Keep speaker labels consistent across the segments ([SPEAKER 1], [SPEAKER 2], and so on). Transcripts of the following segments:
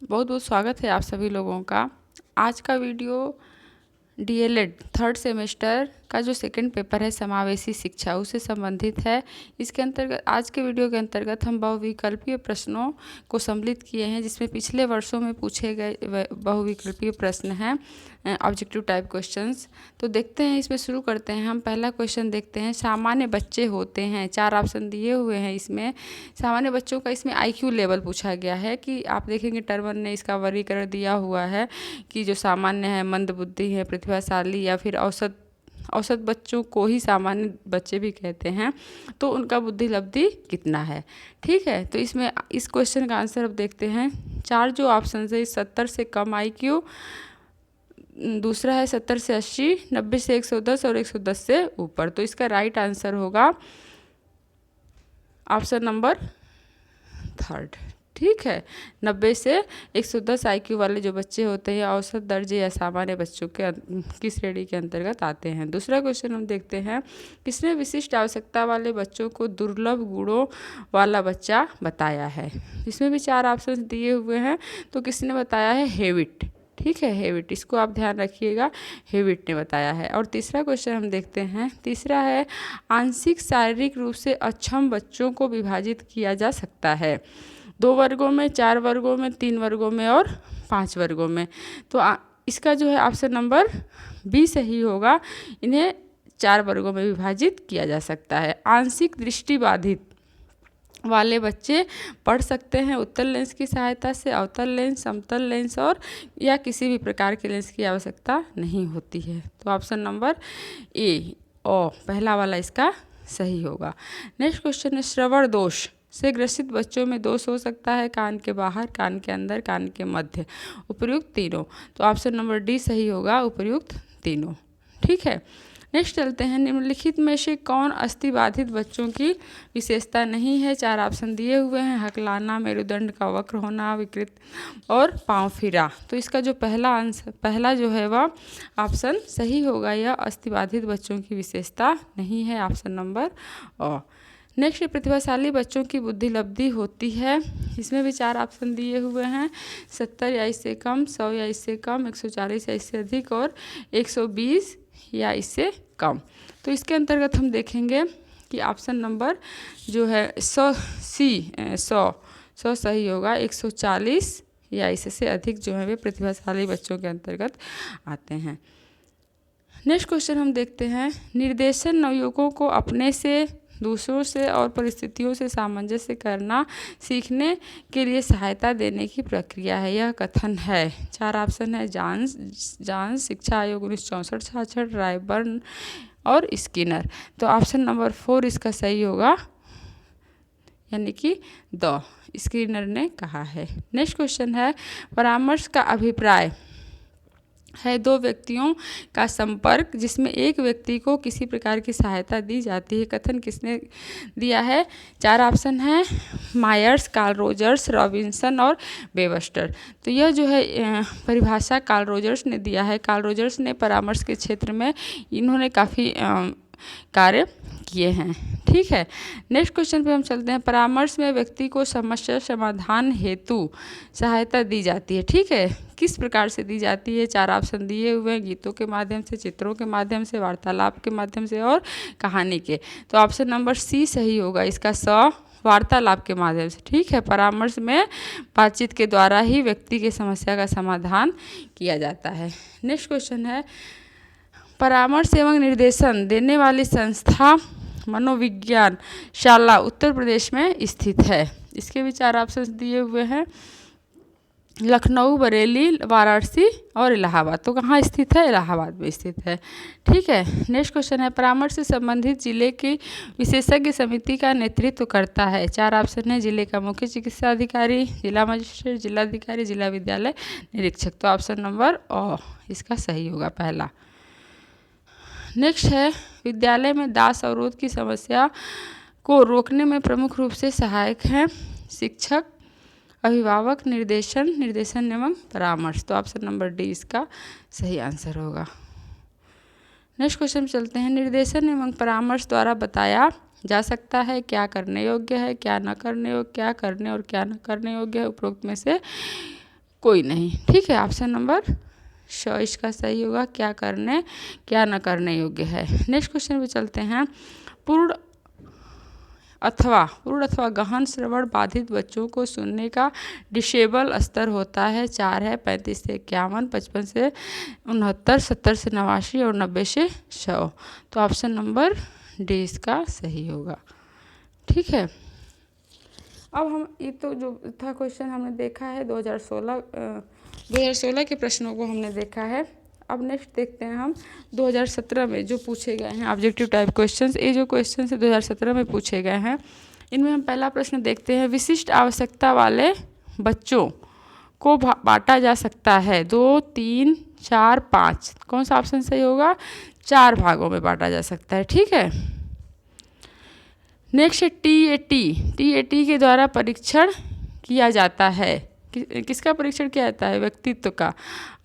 [SPEAKER 1] बहुत बहुत स्वागत है आप सभी लोगों का। आज का वीडियो डीएलएड थर्ड सेमेस्टर का जो सेकंड पेपर है समावेशी शिक्षा उससे संबंधित है। इसके अंतर्गत आज के वीडियो के अंतर्गत हम बहुविकल्पीय प्रश्नों को सम्मिलित किए हैं, जिसमें पिछले वर्षों में पूछे गए बहुविकल्पीय प्रश्न हैं, ऑब्जेक्टिव टाइप क्वेश्चंस। तो देखते हैं, इसमें शुरू करते हैं। हम पहला क्वेश्चन देखते हैं। सामान्य बच्चे होते हैं, 4 ऑप्शन दिए हुए हैं। इसमें सामान्य बच्चों का इसमें आईक्यू लेवल पूछा गया है कि आप देखेंगे टर्मन ने इसका वर्गीकरण दिया हुआ है कि जो सामान्य है, मंद बुद्धि है, प्रतिभाशाली या फिर औसत बच्चों को ही सामान्य बच्चे भी कहते हैं, तो उनका बुद्धि लब्धि कितना है। ठीक है, तो इसमें इस क्वेश्चन का आंसर अब देखते हैं। 4 जो ऑप्शन है, 70 से कम आईक्यू, दूसरा है 70 से 80, 90 से 110 और 110 से ऊपर। तो इसका राइट आंसर होगा ऑप्शन नंबर 3। ठीक है, 90 से 110 आईक्यू वाले जो बच्चे होते हैं औसत दर्जे या सामान्य बच्चों के की श्रेणी के अंतर्गत आते हैं। दूसरा क्वेश्चन हम देखते हैं। किसने विशिष्ट आवश्यकता वाले बच्चों को दुर्लभ गुणों वाला बच्चा बताया है। इसमें भी 4 ऑप्शन दिए हुए हैं, तो किसने बताया है? हेविट। ठीक है, हेविट, इसको आप ध्यान रखिएगा, हेविट ने बताया है। और तीसरा क्वेश्चन हम देखते हैं। तीसरा है, आंशिक शारीरिक रूप से अक्षम बच्चों को विभाजित किया जा सकता है 2 वर्गों में, 4 वर्गों में, 3 वर्गों में और 5 वर्गों में। तो इसका जो है ऑप्शन नंबर बी सही होगा। इन्हें 4 वर्गों में विभाजित किया जा सकता है। आंशिक दृष्टिबाधित वाले बच्चे पढ़ सकते हैं उत्तल लेंस की सहायता से, अवतल लेंस, समतल लेंस और या किसी भी प्रकार के लेंस की आवश्यकता नहीं होती है। तो ऑप्शन नंबर ए ओ पहला वाला इसका सही होगा। नेक्स्ट क्वेश्चन है, श्रवण दोष से ग्रसित बच्चों में दोष हो सकता है कान के बाहर, कान के अंदर, कान के मध्य, उपर्युक्त तीनों। तो ऑप्शन नंबर डी सही होगा, उपर्युक्त तीनों। ठीक है, नेक्स्ट चलते हैं। निम्नलिखित में से कौन अस्थिबाधित बच्चों की विशेषता नहीं है। 4 ऑप्शन दिए हुए हैं। हकलाना, मेरुदंड का वक्र होना, विकृत और पाँव फिरा। तो इसका जो पहला जो है वह ऑप्शन सही होगा। यह अस्थिबाधित बच्चों की विशेषता नहीं है, ऑप्शन नंबर अ। नेक्स्ट, प्रतिभाशाली बच्चों की बुद्धि लब्धि होती है। इसमें भी 4 ऑप्शन दिए हुए हैं। 70 या इससे कम, 100 या इससे कम, 140 या इससे अधिक और 120 या इससे कम। तो इसके अंतर्गत हम देखेंगे कि ऑप्शन नंबर जो है 100 सही होगा। 140 या इससे अधिक जो है वे प्रतिभाशाली बच्चों के अंतर्गत आते हैं। नेक्स्ट क्वेश्चन हम देखते हैं। निर्देशन नवयुवकों को अपने से, दूसरों से और परिस्थितियों से सामंजस्य करना सीखने के लिए सहायता देने की प्रक्रिया है। यह कथन है। 4 ऑप्शन है। जांस, शिक्षा आयोग 1964-66, रायबर्न और स्किनर। तो ऑप्शन नंबर 4 इसका सही होगा, यानी कि द स्किनर ने कहा है। नेक्स्ट क्वेश्चन है, परामर्श का अभिप्राय है 2 व्यक्तियों का संपर्क जिसमें एक व्यक्ति को किसी प्रकार की सहायता दी जाती है। कथन किसने दिया है? 4 ऑप्शन है। मायर्स, कार्ल रोजर्स, रॉबिन्सन और वेबस्टर। तो यह जो है परिभाषा कार्ल रोजर्स ने दिया है। कार्ल रोजर्स ने परामर्श के क्षेत्र में इन्होंने काफ़ी कार्य किए हैं। ठीक है, नेक्स्ट क्वेश्चन पे हम चलते हैं। परामर्श में व्यक्ति को समस्या समाधान हेतु सहायता दी जाती है। ठीक है, किस प्रकार से दी जाती है? 4 ऑप्शन दिए हुए हैं। गीतों के माध्यम से, चित्रों के माध्यम से, वार्तालाप के माध्यम से और कहानी के। तो ऑप्शन नंबर सी सही होगा, इसका वार्तालाप के माध्यम से। ठीक है, परामर्श में बातचीत के द्वारा ही व्यक्ति की समस्या का समाधान किया जाता है। नेक्स्ट क्वेश्चन है, परामर्श एवं निर्देशन देने वाली संस्था मनोविज्ञान शाला उत्तर प्रदेश में स्थित है। इसके भी 4 ऑप्शन दिए हुए हैं। लखनऊ, बरेली, वाराणसी और इलाहाबाद। तो कहाँ स्थित है? इलाहाबाद में स्थित है। ठीक है, नेक्स्ट क्वेश्चन है, परामर्श से संबंधित जिले की विशेषज्ञ समिति का नेतृत्व करता है। 4 ऑप्शन है। जिले का मुख्य चिकित्सा अधिकारी, जिला मजिस्ट्रेट, जिलाधिकारी, जिला विद्यालय निरीक्षक। तो ऑप्शन नंबर अ इसका सही होगा, पहला। नेक्स्ट है, विद्यालय में दास अवरोध की समस्या को रोकने में प्रमुख रूप से सहायक हैं शिक्षक, अभिभावक, निर्देशन एवं परामर्श। तो ऑप्शन नंबर डी इसका सही आंसर होगा। नेक्स्ट क्वेश्चन चलते हैं। निर्देशन एवं परामर्श द्वारा बताया जा सकता है क्या करने योग्य है, क्या न करने योग्य, क्या करने और क्या न करने योग्य है। उपरोक्त में से कोई नहीं। ठीक है, ऑप्शन नंबर श इसका सही होगा। क्या करने क्या न करने योग्य है। नेक्स्ट क्वेश्चन पे चलते हैं। पूर्ण अथवा गहन श्रवण बाधित बच्चों को सुनने का डिसेबल स्तर होता है। 4 है, 35 से 51, 55 से 69, 70 से 89 और 90 से 100। तो ऑप्शन नंबर डी इसका सही होगा। ठीक है, अब हम ये तो जो था क्वेश्चन हमने देखा है 2016 के प्रश्नों को हमने देखा है। अब नेक्स्ट देखते हैं हम 2017 में जो पूछे गए हैं ऑब्जेक्टिव टाइप क्वेश्चंस। ये जो क्वेश्चन 2017 में पूछे गए हैं, इनमें हम पहला प्रश्न देखते हैं। विशिष्ट आवश्यकता वाले बच्चों को बांटा जा सकता है 2, 3, 4, 5। कौन सा ऑप्शन सही होगा? 4 भागों में बांटा जा सकता है। ठीक है, नेक्स्ट टीएटी के द्वारा परीक्षण किया जाता है। किसका परीक्षण किया जाता है? व्यक्तित्व का।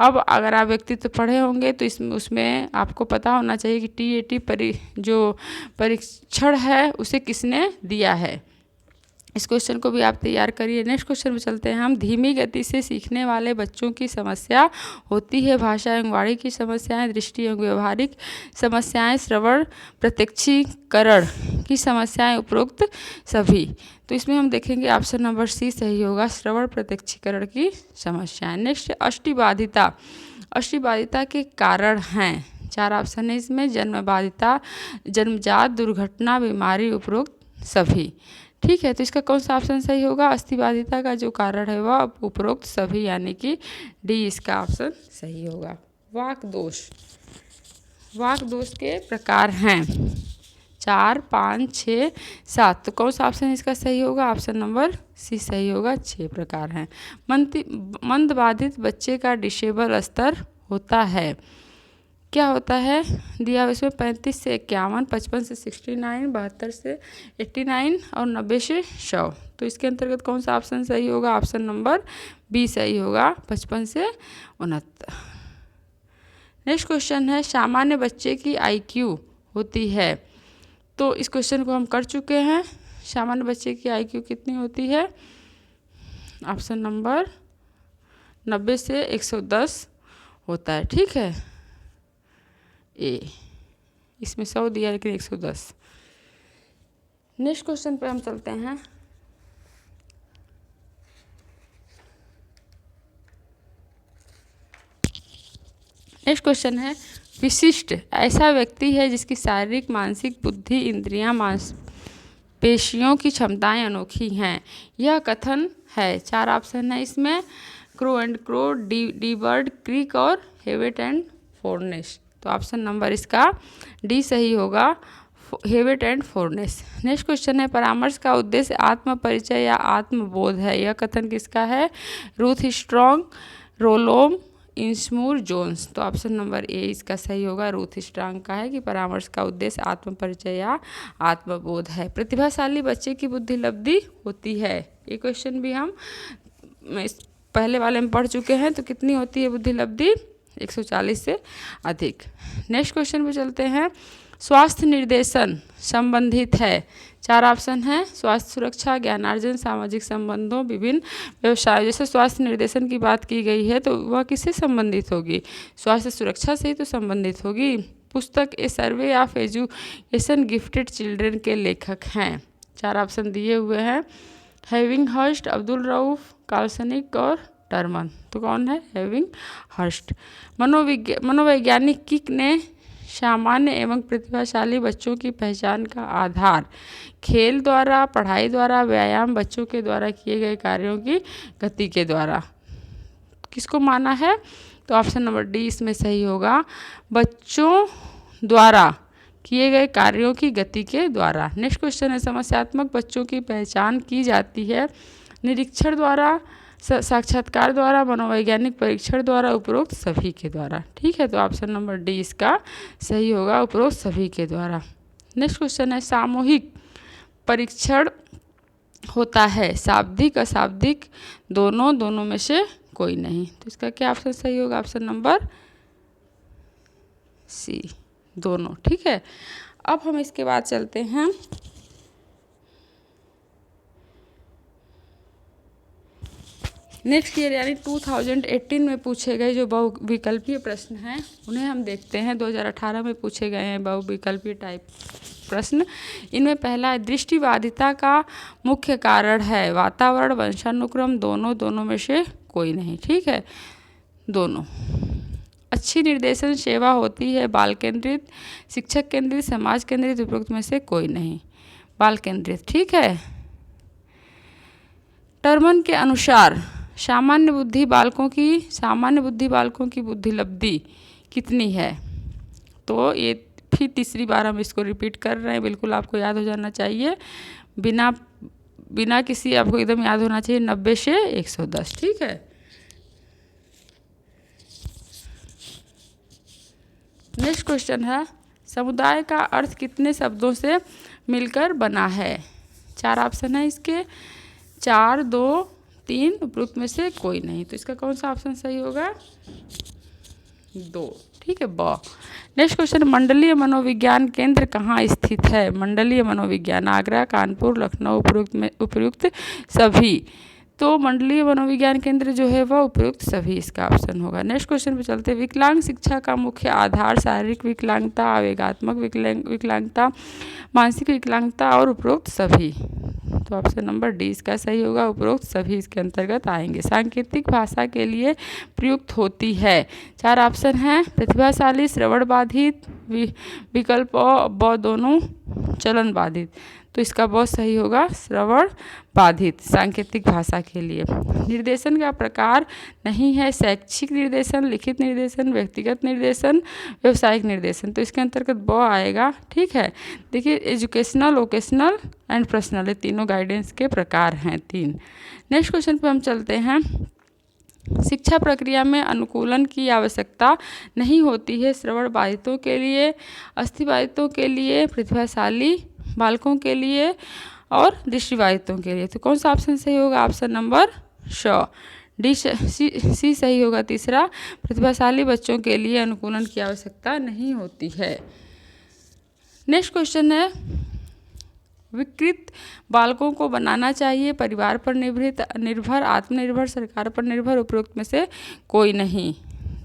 [SPEAKER 1] अब अगर आप व्यक्तित्व पढ़े होंगे तो उसमें आपको पता होना चाहिए कि टीएटी जो परीक्षण है उसे किसने दिया है। इस क्वेश्चन को भी आप तैयार करिए। नेक्स्ट क्वेश्चन में चलते हैं हम। धीमी गति से सीखने वाले बच्चों की समस्या होती है भाषा एवं वाणी की समस्याएं, दृष्टि एवं व्यवहारिक समस्याएं, श्रवण प्रत्यक्षीकरण की समस्याएं, उपरोक्त सभी। तो इसमें हम देखेंगे ऑप्शन नंबर सी सही होगा, श्रवण प्रत्यक्षीकरण की समस्याएं। नेक्स्ट अष्टिबाधिता के कारण हैं। 4 ऑप्शन है इसमें। जन्मबाधिता, जन्मजात, दुर्घटना, बीमारी, उपरोक्त सभी। ठीक है, तो इसका कौन सा ऑप्शन सही होगा? अष्टिबाधिता का जो कारण है वह उपरोक्त सभी, यानी कि डी इसका ऑप्शन सही होगा। वाक दोष के प्रकार हैं 4, 5, 6, 7। तो कौन सा ऑप्शन इसका सही होगा? ऑप्शन नंबर सी सही होगा। 6 प्रकार हैं। मंदबाधित बच्चे का डिसेबल स्तर होता है। क्या होता है? दिया हुआ इसमें 35 से 51, 55 से 69, 72 से 89 और 90 से 100। तो इसके अंतर्गत कौन सा ऑप्शन सही होगा? ऑप्शन नंबर बी सही होगा, 55 से 69। नेक्स्ट क्वेश्चन है। सामान्य बच्चे की IQ होती है। तो इस क्वेश्चन को हम कर चुके हैं। सामान्य बच्चे की IQ कितनी होती है? ऑप्शन नंबर 90 से 110 होता है। ठीक है, ए इसमें 100 दिया लेकिन 110। नेक्स्ट क्वेश्चन पे हम चलते हैं। नेक्स्ट क्वेश्चन है। विशिष्ट ऐसा व्यक्ति है जिसकी शारीरिक, मानसिक, बुद्धि, इंद्रियां, मांसपेशियों की क्षमताएं अनोखी हैं। यह कथन है। 4 ऑप्शन है इसमें। Crow and Crow, D Bird, Crick और हेवेट एंड फोर्नेस। तो ऑप्शन नंबर इसका डी सही होगा, हेवेट एंड फोर्नेस। नेक्स्ट क्वेश्चन है। परामर्श का उद्देश्य आत्म परिचय या आत्मबोध है। यह कथन किसका है? रूथ स्ट्रॉन्ग, रोलोम, इंस्मूर, जोन्स। तो ऑप्शन नंबर ए इसका सही होगा, रूथ स्ट्रॉन्ग का है कि परामर्श का उद्देश्य आत्म परिचय या आत्मबोध है। प्रतिभाशाली बच्चे की बुद्धि लब्धि होती है। ये क्वेश्चन भी हम पहले वाले में पढ़ चुके हैं। तो कितनी होती है बुद्धि लब्धि? 140 से अधिक। नेक्स्ट क्वेश्चन पे चलते हैं। स्वास्थ्य निर्देशन संबंधित है। 4 ऑप्शन है। स्वास्थ्य सुरक्षा, ज्ञानार्जन, सामाजिक संबंधों, विभिन्न व्यवसाय। जैसे स्वास्थ्य निर्देशन की बात की गई है तो वह किससे संबंधित होगी? स्वास्थ्य सुरक्षा से ही तो संबंधित होगी। पुस्तक a survey of education gifted children के लेखक हैं। 4 ऑप्शन दिए हुए हैं। हेविंग हर्स्ट, अब्दुल रऊफ, काल्सनिक और टर्मन। तो कौन है? Having Hearst. मनोवैज्ञानिक किक ने सामान्य एवं प्रतिभाशाली बच्चों की पहचान का आधार खेल द्वारा, पढ़ाई द्वारा, व्यायाम, बच्चों के द्वारा किए गए कार्यों की गति के द्वारा किसको माना है? तो ऑप्शन नंबर डी इसमें सही होगा, बच्चों द्वारा किए गए कार्यों की गति के द्वारा। नेक्स्ट क्वेश्चन है। समस्यात्मक बच्चों की पहचान की जाती है निरीक्षण द्वारा, साक्षात्कार द्वारा, मनोवैज्ञानिक परीक्षण द्वारा, उपरोक्त सभी के द्वारा। ठीक है, तो ऑप्शन नंबर डी इसका सही होगा, उपरोक्त सभी के द्वारा। नेक्स्ट क्वेश्चन है। सामूहिक परीक्षण होता है शाब्दिक, अशाब्दिक, दोनों में से कोई नहीं। तो इसका क्या ऑप्शन सही होगा? ऑप्शन नंबर सी, दोनों। ठीक है, अब हम इसके बाद चलते हैं नेक्स्ट ईयर यानी 2018 में पूछे गए जो बहुविकल्पीय प्रश्न हैं उन्हें हम देखते हैं। 2018 में पूछे गए हैं बहुविकल्पीय टाइप प्रश्न। इनमें पहला है दृष्टिबाधिता का मुख्य कारण है वातावरण, वंशानुक्रम, दोनों में से कोई नहीं। ठीक है, दोनों। अच्छी निर्देशन सेवा होती है बाल केंद्रित, शिक्षक केंद्रित, समाज केंद्रित, उपरोक्त में से कोई नहीं। बाल केंद्रित। ठीक है। टर्मन के अनुसार सामान्य बुद्धि बालकों की बुद्धि लब्धि कितनी है? तो ये फिर तीसरी बार हम इसको रिपीट कर रहे हैं, बिल्कुल आपको याद हो जाना चाहिए, बिना किसी आपको एकदम याद होना चाहिए। 90 से 110। ठीक है। नेक्स्ट क्वेश्चन है समुदाय का अर्थ कितने शब्दों से मिलकर बना है? 4 ऑप्शन है इसके, 4, 2, 3, उपरोक्त में से कोई नहीं। तो इसका कौन सा ऑप्शन सही होगा? 2। ठीक है, ब। नेक्स्ट क्वेश्चन मंडलीय मनोविज्ञान केंद्र कहाँ स्थित है? मंडलीय मनोविज्ञान आगरा, कानपुर, लखनऊ, उपयुक्त सभी। तो मंडलीय मनोविज्ञान केंद्र जो है वह उपयुक्त सभी इसका ऑप्शन होगा। नेक्स्ट क्वेश्चन पे चलते हैं। विकलांग शिक्षा का मुख्य आधार शारीरिक विकलांगता, आवेगात्मक विकलांगता, मानसिक विकलांगता और उपरोक्त सभी। तो ऑप्शन नंबर डी इसका सही होगा, उपरोक्त सभी इसके अंतर्गत आएंगे। सांकेतिक भाषा के लिए प्रयुक्त होती है। 4 ऑप्शन हैं, प्रतिभाशाली, श्रवण बाधित, विकल्प ब दोनों, चलन बाधित। तो इसका बहुत सही होगा श्रवण बाधित सांकेतिक भाषा के लिए। निर्देशन का प्रकार नहीं है शैक्षिक निर्देशन, लिखित निर्देशन, व्यक्तिगत निर्देशन, व्यावसायिक निर्देशन। तो इसके अंतर्गत ब आएगा। ठीक है। देखिए एजुकेशनल, वोकेशनल एंड पर्सनल, ये तीनों गाइडेंस के प्रकार हैं 3। नेक्स्ट क्वेश्चन पे हम चलते हैं। शिक्षा प्रक्रिया में अनुकूलन की आवश्यकता नहीं होती है श्रवण बाधितों के लिए, अस्थिबाधितों के लिए, प्रतिभाशाली बालकों के लिए और दृष्टिबाधितों के लिए। तो कौन सा ऑप्शन सही होगा? ऑप्शन नंबर डी, सी सही होगा। तीसरा, प्रतिभाशाली बच्चों के लिए अनुकूलन की आवश्यकता नहीं होती है। नेक्स्ट क्वेश्चन है विकृत बालकों को बनाना चाहिए परिवार पर निर्भर, आत्मनिर्भर, सरकार पर निर्भर, उपरोक्त में से कोई नहीं।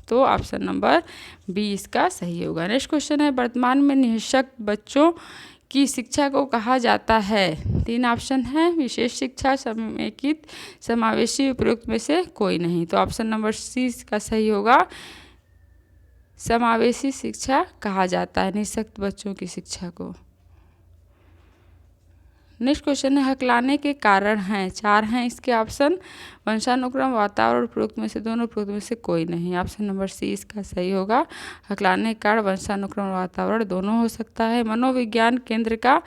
[SPEAKER 1] तो ऑप्शन नंबर बी इसका सही होगा। नेक्स्ट क्वेश्चन है वर्तमान में निःशक्त बच्चों की शिक्षा को कहा जाता है? 3 ऑप्शन है, विशेष शिक्षा, समेकित, समावेशी, उपरोक्त में से कोई नहीं। तो ऑप्शन नंबर सी इसका सही होगा, समावेशी शिक्षा कहा जाता है निःशक्त बच्चों की शिक्षा को। नेक्स्ट क्वेश्चन है हकलाने के कारण हैं? 4 हैं इसके ऑप्शन, वंशानुक्रम, वातावरण, उपरोक्त में से दोनों, उपरोक्त में से कोई नहीं। ऑप्शन नंबर सी इसका सही होगा। हकलाने के कारण वंशानुक्रम और वातावरण दोनों हो सकता है। मनोविज्ञान केंद्र का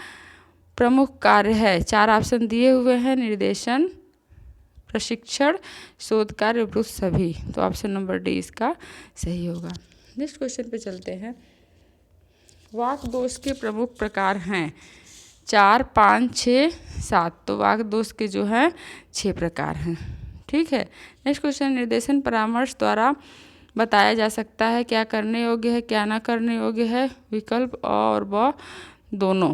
[SPEAKER 1] प्रमुख कार्य है? 4 ऑप्शन दिए हुए हैं, निर्देशन, प्रशिक्षण, शोध कार्य, उपरोक्त सभी। तो ऑप्शन नंबर डी इसका सही होगा। नेक्स्ट क्वेश्चन पे चलते हैं। वाक दोष के प्रमुख प्रकार हैं? 4, 5, 6, 7। तो वाक दोष के जो हैं 6 प्रकार हैं। ठीक है। नेक्स्ट क्वेश्चन निर्देशन परामर्श द्वारा बताया जा सकता है क्या करने योग्य है, क्या ना करने योग्य है, विकल्प अ और ब दोनों,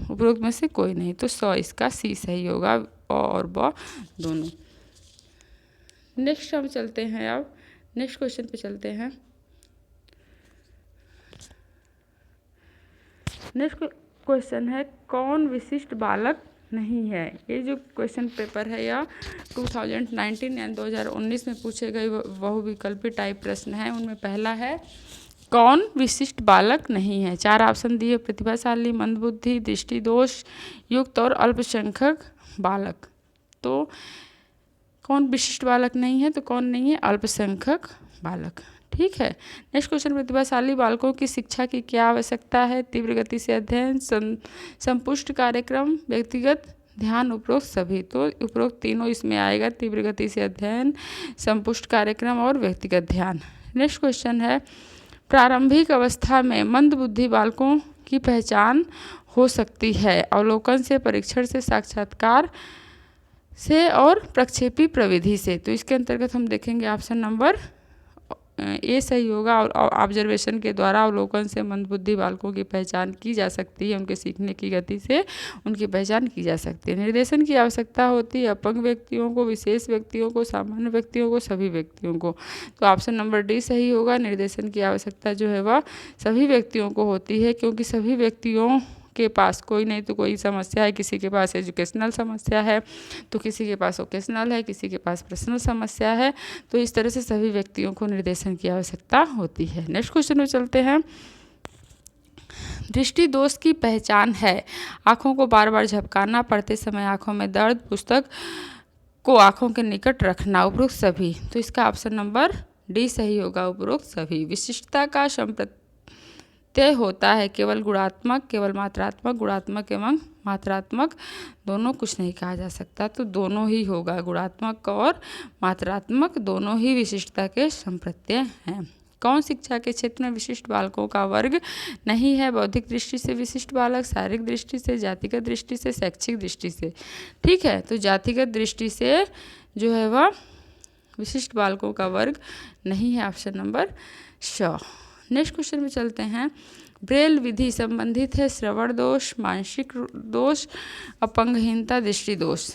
[SPEAKER 1] उपरोक्त में से कोई नहीं। तो 100 इसका सी सही होगा, अ और ब दोनों। नेक्स्ट हम चलते हैं, अब नेक्स्ट क्वेश्चन पे चलते हैं। नेक्स्ट क्वेश्चन है कौन विशिष्ट बालक नहीं है? ये जो क्वेश्चन पेपर है यह 2019 यानी 2019 में पूछे गए बहुविकल्पी टाइप प्रश्न है। उनमें पहला है कौन विशिष्ट बालक नहीं है? 4 ऑप्शन दिए, प्रतिभाशाली, मंदबुद्धि, दृष्टि दोष युक्त और अल्पसंख्यक बालक। तो कौन विशिष्ट बालक नहीं है? तो कौन नहीं है? अल्पसंख्यक बालक। ठीक है। नेक्स्ट क्वेश्चन प्रतिभाशाली बालकों की शिक्षा की क्या आवश्यकता है? तीव्र गति से अध्ययन, संपुष्ट कार्यक्रम, व्यक्तिगत ध्यान, उपरोक्त सभी। तो उपरोक्त तीनों इसमें आएगा, तीव्र गति से अध्ययन, संपुष्ट कार्यक्रम और व्यक्तिगत ध्यान। नेक्स्ट क्वेश्चन है प्रारंभिक अवस्था में मंदबुद्धि बालकों की पहचान हो सकती है? अवलोकन से, परीक्षण से, साक्षात्कार से और प्रक्षेपी प्रविधि से। तो इसके अंतर्गत हम देखेंगे ऑप्शन नंबर ए सही होगा। और ऑब्जर्वेशन के द्वारा अवलोकन से मंदबुद्धि बालकों की पहचान की जा सकती है, उनके सीखने की गति से उनकी पहचान की जा सकती है। निर्देशन की आवश्यकता होती है अपंग व्यक्तियों को, विशेष व्यक्तियों को, सामान्य व्यक्तियों को, सभी व्यक्तियों को। तो ऑप्शन नंबर डी सही होगा। निर्देशन की आवश्यकता जो है वह सभी व्यक्तियों को होती है, क्योंकि सभी व्यक्तियों के पास कोई नहीं तो कोई समस्या है। किसी के पास एजुकेशनल समस्या है तो किसी के पास वोकेशनल है, किसी के पास पर्सनल समस्या है। तो इस तरह से सभी व्यक्तियों को निर्देशन की आवश्यकता होती है। नेक्स्ट क्वेश्चन में चलते हैं। दृष्टि दोष की पहचान है आँखों को बार बार झपकाना, पढ़ते समय आँखों में दर्द, पुस्तक को आँखों के निकट रखना, उपरोक्त सभी। तो इसका ऑप्शन नंबर डी सही होगा, उपरोक्त सभी। विशिष्टता का संप्रत्यय होता है केवल गुणात्मक, केवल मात्रात्मक, गुणात्मक एवं मात्रात्मक, दोनों कुछ नहीं कहा जा सकता। तो दोनों ही होगा, गुणात्मक और मात्रात्मक दोनों ही विशिष्टता के संप्रत्यय हैं। कौन शिक्षा के क्षेत्र में विशिष्ट बालकों का वर्ग नहीं है? बौद्धिक दृष्टि से विशिष्ट बालक, शारीरिक दृष्टि से, जातिगत दृष्टि से, शैक्षिक दृष्टि से। ठीक है, तो जातिगत दृष्टि से जो है वह विशिष्ट बालकों का वर्ग नहीं है, ऑप्शन नंबर श। नेक्स्ट क्वेश्चन में चलते हैं। ब्रेल विधि संबंधित है श्रवण दोष, मानसिक दोष, अपंगहीनता, दृष्टि दोष।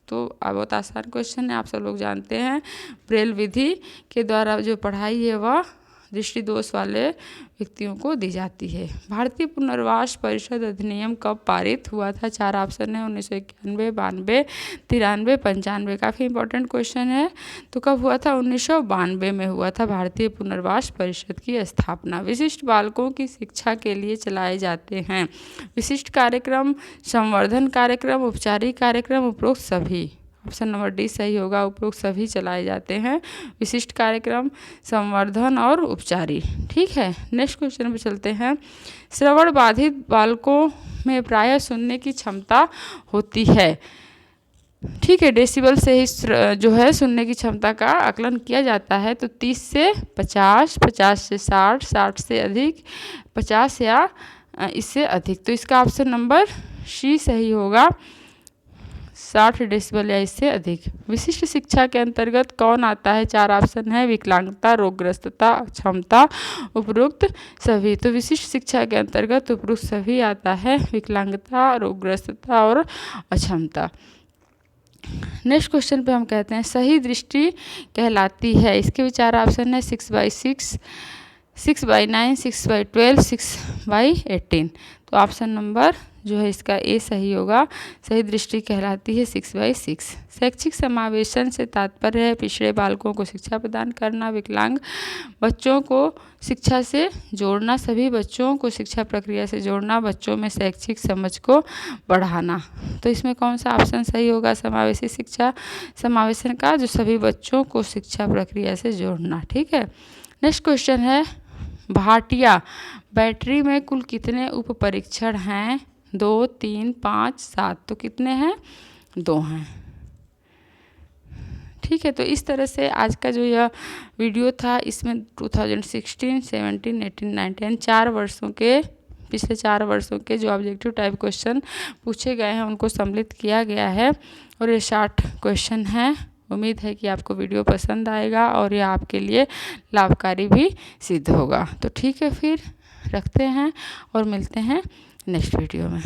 [SPEAKER 1] तो अब बहुत आसान क्वेश्चन है, आप सब लोग जानते हैं। ब्रेल विधि के द्वारा जो पढ़ाई है वह दृष्टि दोष वाले व्यक्तियों को दी जाती है। भारतीय पुनर्वास परिषद अधिनियम कब पारित हुआ था? 4 ऑप्शन है, 1991, 92, 93, 95। काफ़ी इंपॉर्टेंट क्वेश्चन है। तो कब हुआ था? 1992 में हुआ था भारतीय पुनर्वास परिषद की स्थापना। विशिष्ट बालकों की शिक्षा के लिए चलाए जाते हैं विशिष्ट कार्यक्रम, संवर्धन कार्यक्रम, उपचारिक कार्यक्रम, उपरोक्त सभी। ऑप्शन नंबर डी सही होगा, उपरोक्त सभी चलाए जाते हैं, विशिष्ट कार्यक्रम, संवर्धन और उपचारी। ठीक है, नेक्स्ट क्वेश्चन पे चलते हैं। श्रवण बाधित बालकों में प्रायः सुनने की क्षमता होती है। ठीक है, डेसिबल से ही जो है सुनने की क्षमता का आकलन किया जाता है। तो 30 से 50, 50 से 60, 60 से अधिक, 50 या इससे अधिक। तो इसका ऑप्शन नंबर सी सही होगा, 60 डेसिबल या इससे अधिक। विशिष्ट शिक्षा के अंतर्गत कौन आता है? 4 ऑप्शन है, विकलांगता, रोगग्रस्तता, अक्षमता, उपरोक्त सभी। तो विशिष्ट शिक्षा के अंतर्गत उपरोक्त सभी आता है, विकलांगता, रोगग्रस्तता और अक्षमता। नेक्स्ट क्वेश्चन पे हम कहते हैं सही दृष्टि कहलाती है। इसके भी 4 ऑप्शन है, 6/6, 6/9, 6/12, 6/18। तो ऑप्शन नंबर जो है इसका ए सही होगा, सही दृष्टि कहलाती है 6/6। शैक्षिक समावेशन से तात्पर्य है पिछड़े बालकों को शिक्षा प्रदान करना, विकलांग बच्चों को शिक्षा से जोड़ना, सभी बच्चों को शिक्षा प्रक्रिया से जोड़ना, बच्चों में शैक्षिक समझ को बढ़ाना। तो इसमें कौन सा ऑप्शन सही होगा? समावेशी शिक्षा समावेशन का जो सभी बच्चों को शिक्षा प्रक्रिया से जोड़ना। ठीक है, नेक्स्ट क्वेश्चन है भाटिया बैटरी में कुल कितने उप परीक्षण हैं? 2, 3, 5, 7। तो कितने हैं? 2 हैं। ठीक है, तो इस तरह से आज का जो यह वीडियो था इसमें 2016, 17, 18, 19 4 वर्षों के पिछले 4 वर्षों के जो ऑब्जेक्टिव टाइप क्वेश्चन पूछे गए हैं उनको सम्मिलित किया गया है और ये 60 क्वेश्चन हैं। उम्मीद है कि आपको वीडियो पसंद आएगा और यह आपके लिए लाभकारी भी सिद्ध होगा। तो ठीक है, फिर रखते हैं और मिलते हैं नेक्स्ट वीडियो में।